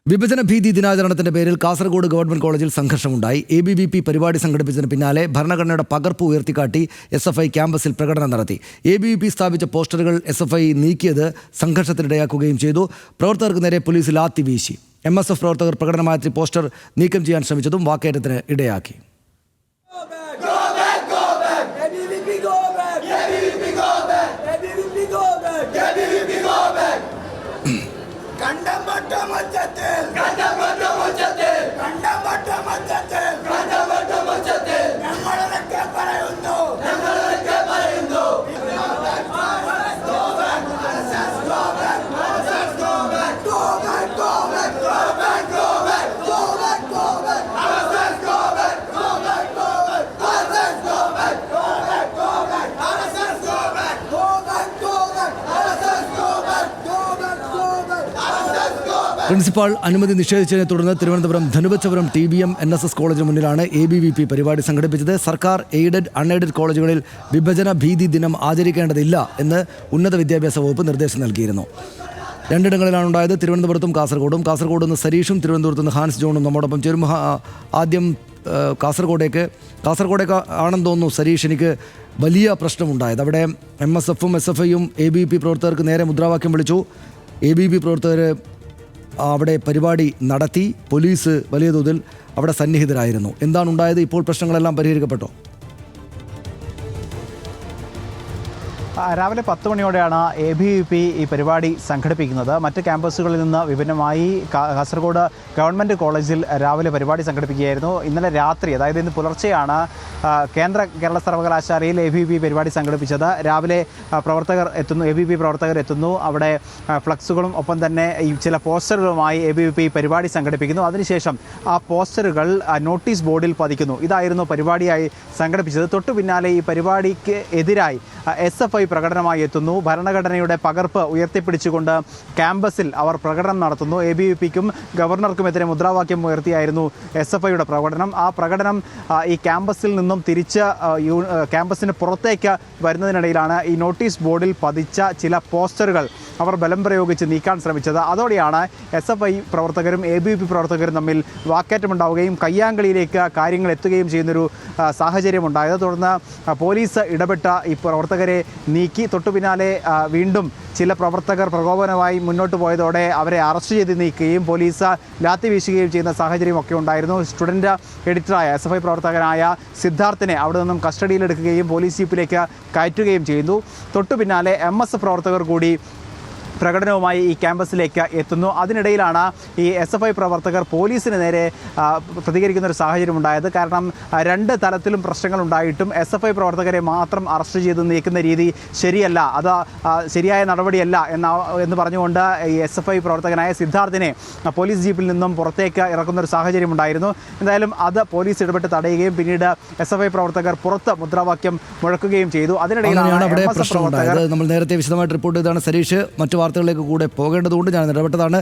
വിഭജന ഭീതി ദിനാചരണത്തിന്റെ പേരിൽ കാസർഗോഡ് ഗവൺമെന്റ് കോളേജിൽ സംഘർഷമുണ്ടായി. ABVP പരിപാടി സംഘടിപ്പിച്ചതിന് പിന്നാലെ ഭരണഘടനയുടെ പകർപ്പ് ഉയർത്തിക്കാട്ടി SFI ക്യാമ്പസിൽ പ്രകടനം നടത്തി. ABVP സ്ഥാപിച്ച പോസ്റ്ററുകൾ SFI നീക്കിയത് സംഘർഷത്തിനിടയാക്കുകയും ചെയ്തു. പ്രവർത്തകർക്ക് നേരെ പോലീസ് ലാത്തി വീശി. MSF പ്രവർത്തകർ പ്രകടനമായെത്തി പോസ്റ്റർ നീക്കം ചെയ്യാൻ ശ്രമിച്ചതും വാക്കേറ്റത്തിന് ഇടയാക്കി. പ്രിൻസിപ്പാൾ അനുമതി നിഷേധിച്ചതിനെ തുടർന്ന് തിരുവനന്തപുരം ധനുവച്ചപുരം TBM NSS കോളേജിന് മുന്നിലാണ് ABVP പരിപാടി സംഘടിപ്പിച്ചത്. സർക്കാർ എയ്ഡഡ് അൺഎയ്ഡഡ് കോളേജുകളിൽ വിഭജന ഭീതി ദിനം ആചരിക്കേണ്ടതില്ല എന്ന് ഉന്നത വിദ്യാഭ്യാസ വകുപ്പ് നിർദ്ദേശം നൽകിയിരുന്നു. രണ്ടിടങ്ങളിലാണ് ഉണ്ടായത്, തിരുവനന്തപുരത്തും കാസർഗോഡും. കാസർഗോഡ് നിന്ന് സരീഷും തിരുവനന്തപുരത്ത് നിന്ന് ഹാൻസ് ജോണും നമ്മോടൊപ്പം ചേരും. ആദ്യം കാസർഗോഡേക്ക് ആണെന്ന് തോന്നുന്നു സരീഷ്, എനിക്ക് വലിയ പ്രശ്നമുണ്ടായത് അവിടെ MSFും SFIയും ABVP പ്രവർത്തകർക്ക് നേരെ മുദ്രാവാക്യം വിളിച്ചു. ABVP പ്രവർത്തകർ അവിടെ പരിപാടി നടത്തി. പോലീസ് വലിയ തോതിൽ അവിടെ സന്നിഹിതരായിരുന്നു. എന്താണ് ഉണ്ടായത്? ഇപ്പോൾ പ്രശ്നങ്ങളെല്ലാം പരിഹരിക്കപ്പെട്ടോ? രാവിലെ 10 മണിയോടെയാണ് ABVP ഈ പരിപാടി സംഘടിപ്പിക്കുന്നത്. മറ്റ് ക്യാമ്പസുകളിൽ നിന്ന് വിഭിന്നമായി കാസർഗോഡ് ഗവൺമെൻറ് കോളേജിൽ രാവിലെ പരിപാടി സംഘടിപ്പിക്കുകയായിരുന്നു. ഇന്നലെ രാത്രി, അതായത് ഇന്ന് പുലർച്ചെയാണ് കേരള സർവകലാശാലയിൽ ABVP പരിപാടി സംഘടിപ്പിച്ചത്. രാവിലെ ABVP പ്രവർത്തകർ എത്തുന്നു. അവിടെ ഫ്ലക്സുകളും ഒപ്പം തന്നെ ചില പോസ്റ്ററുകളുമായി ABVP പരിപാടി സംഘടിപ്പിക്കുന്നു. അതിനുശേഷം ആ പോസ്റ്ററുകൾ നോട്ടീസ് ബോർഡിൽ പതിക്കുന്നു. ഇതായിരുന്നു പരിപാടിയായി സംഘടിപ്പിച്ചത്. തൊട്ടു പിന്നാലെ ഈ പരിപാടിക്ക് എതിരായി SFI പ്രകടനമായി എത്തുന്നു. ഭരണഘടനയുടെ പകർപ്പ് ഉയർത്തിപ്പിടിച്ചുകൊണ്ട് ക്യാമ്പസിൽ അവർ പ്രകടനം നടത്തുന്നു. ABVPക്കും ഗവർണർക്കുമെതിരെ മുദ്രാവാക്യം ഉയർത്തിയായിരുന്നു SFIയുടെ പ്രകടനം. ആ പ്രകടനം ഈ ക്യാമ്പസിൽ നിന്നും തിരിച്ച് ക്യാമ്പസിന് പുറത്തേക്ക് വരുന്നതിനിടയിലാണ് ഈ നോട്ടീസ് ബോർഡിൽ പതിച്ച ചില പോസ്റ്ററുകൾ അവർ ബലം പ്രയോഗിച്ച് നീക്കാൻ ശ്രമിച്ചത്. അതോടെയാണ് SFI പ്രവർത്തകരും ABVP പ്രവർത്തകരും തമ്മിൽ വാക്കേറ്റമുണ്ടാവുകയും കയ്യാങ്കളിയിലേക്ക് കാര്യങ്ങൾ എത്തുകയും ചെയ്യുന്നൊരു സാഹചര്യമുണ്ടായത്. തുടർന്ന് പോലീസ് ഇടപെട്ട ഈ പ്രവർത്തകരെ നീക്കി. തൊട്ടു പിന്നാലെ വീണ്ടും ചില പ്രവർത്തകർ പ്രകോപനമായി മുന്നോട്ട് പോയതോടെ അവരെ അറസ്റ്റ് ചെയ്ത് നീക്കുകയും പോലീസ് ലാത്തി വീശുകയും ചെയ്യുന്ന സാഹചര്യമൊക്കെ ഉണ്ടായിരുന്നു. സ്റ്റുഡൻറ്റ് എഡിറ്ററായ SFI പ്രവർത്തകനായ സിദ്ധാർത്ഥിനെ അവിടെ നിന്നും കസ്റ്റഡിയിലെടുക്കുകയും പോലീസ് ജീപ്പിലേക്ക് കയറ്റുകയും ചെയ്യുന്നു. തൊട്ടു പിന്നാലെ MSF പ്രവർത്തകർ കൂടി പ്രകടനവുമായി ഈ ക്യാമ്പസിലേക്ക് എത്തുന്നു. അതിനിടയിലാണ് ഈ SFI പ്രവർത്തകർ പോലീസിന് നേരെ പ്രതികരിക്കുന്ന ഒരു സാഹചര്യം ഉണ്ടായത്. കാരണം രണ്ട് തലത്തിലും പ്രശ്നങ്ങളുണ്ടായിട്ടും SFI പ്രവർത്തകരെ മാത്രം അറസ്റ്റ് ചെയ്ത് നീക്കുന്ന രീതി ശരിയല്ല, അത് ശരിയായ നടപടിയല്ല എന്ന് പറഞ്ഞുകൊണ്ട് ഈ SFI പ്രവർത്തകനായ സിദ്ധാർത്ഥിനെ പോലീസ് ജീപ്പിൽ നിന്നും പുറത്തേക്ക് ഇറക്കുന്ന ഒരു സാഹചര്യം ഉണ്ടായിരുന്നു. എന്തായാലും അത് പോലീസ് ഇടപെട്ട് തടയുകയും പിന്നീട് SFI പ്രവർത്തകർ പുറത്ത് മുദ്രാവാക്യം മുഴക്കുകയും ചെയ്തു. അതിനിടയിലാണ് നമ്മൾ നേരത്തെ വിശദമായിട്ട് റിപ്പോർട്ട് ചെയ്താണ് സരീഷ്. മറ്റു വാർത്തകളിലേക്ക് കൂടെ പോകേണ്ടതുകൊണ്ട് ഞാൻ ഇടപെട്ടതാണ്.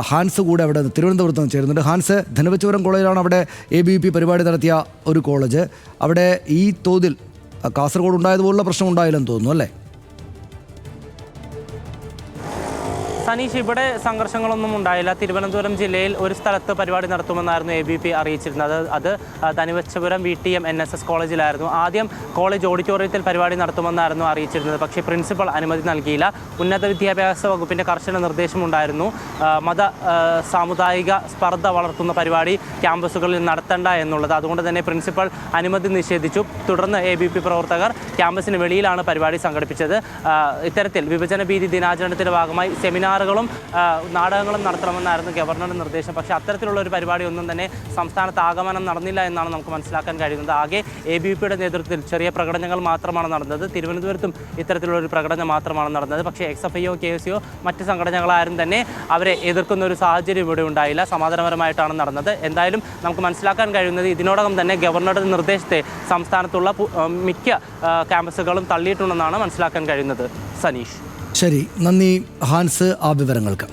ഹാൻസ് കൂടെ അവിടെ തിരുവനന്തപുരത്ത് നിന്ന് ചേരുന്നുണ്ട്. ഹാൻസ്, ധനുവച്ചപുരം കോളേജിലാണ് അവിടെ ABVP പരിപാടി നടത്തിയ ഒരു കോളേജ്. അവിടെ ഈ തോതിൽ കാസർഗോഡ് ഉണ്ടായതുപോലുള്ള പ്രശ്നം ഉണ്ടായില്ലെന്ന് തോന്നുന്നു, അല്ലേ? സനീഷ്, ഇവിടെ സംഘർഷങ്ങളൊന്നും ഉണ്ടായില്ല. തിരുവനന്തപുരം ജില്ലയിൽ ഒരു സ്ഥലത്ത് പരിപാടി നടത്തുമെന്നായിരുന്നു ABVP അറിയിച്ചിരുന്നത്. അത് ധനുവച്ചപുരം VTM NSS കോളേജിലായിരുന്നു. ആദ്യം കോളേജ് ഓഡിറ്റോറിയത്തിൽ പരിപാടി നടത്തുമെന്നായിരുന്നു അറിയിച്ചിരുന്നത്. പക്ഷേ പ്രിൻസിപ്പൽ അനുമതി നൽകിയില്ല. ഉന്നത വിദ്യാഭ്യാസ വകുപ്പിൻ്റെ കർശന നിർദ്ദേശമുണ്ടായിരുന്നു. സാമുദായിക സ്പർദ്ധ വളർത്തുന്ന പരിപാടി ക്യാമ്പസുകളിൽ നടത്തണ്ട എന്നുള്ളത്. അതുകൊണ്ട് തന്നെ പ്രിൻസിപ്പൽ അനുമതി നിഷേധിച്ചു. തുടർന്ന് ABVP പ്രവർത്തകർ ക്യാമ്പസിന് വെളിയിലാണ് പരിപാടി സംഘടിപ്പിച്ചത്. ഇത്തരത്തിൽ വിഭജന ഭീതി ദിനാചരണത്തിൻ്റെ ഭാഗമായി സെമിനാറുകളും നാടകങ്ങളും നടത്തണമെന്നായിരുന്നു ഗവർണറുടെ നിർദ്ദേശം. പക്ഷേ അത്തരത്തിലുള്ള ഒരു പരിപാടിയൊന്നും തന്നെ സംസ്ഥാനത്ത് ആഗമനം നടന്നില്ല എന്നാണ് നമുക്ക് മനസ്സിലാക്കാൻ കഴിയുന്നത്. ആകെ ABVPയുടെ നേതൃത്വത്തിൽ ചെറിയ പ്രകടനങ്ങൾ മാത്രമാണ് നടന്നത്. തിരുവനന്തപുരത്തും ഇത്തരത്തിലുള്ള ഒരു പ്രകടനം മാത്രമാണ് നടന്നത്. പക്ഷേ XFIയോ KSO മറ്റ് സംഘടനകളാരും തന്നെ അവരെ എതിർക്കുന്ന ഒരു സാഹചര്യം ഇവിടെ ഉണ്ടായില്ല. സമാധാനപരമായിട്ടാണ് നടന്നത്. എന്തായാലും നമുക്ക് മനസ്സിലാക്കാൻ കഴിയുന്നത് ഇതിനോടകം തന്നെ ഗവർണറുടെ നിർദ്ദേശത്തെ സംസ്ഥാനത്തുള്ള മിക്ക ക്യാമ്പസുകളും തള്ളിയിട്ടുണ്ടെന്നാണ് മനസ്സിലാക്കാൻ കഴിയുന്നത്. സനീഷ്, ശരി, നന്ദി ഹാൻസ് ആ വിവരങ്ങൾക്ക്.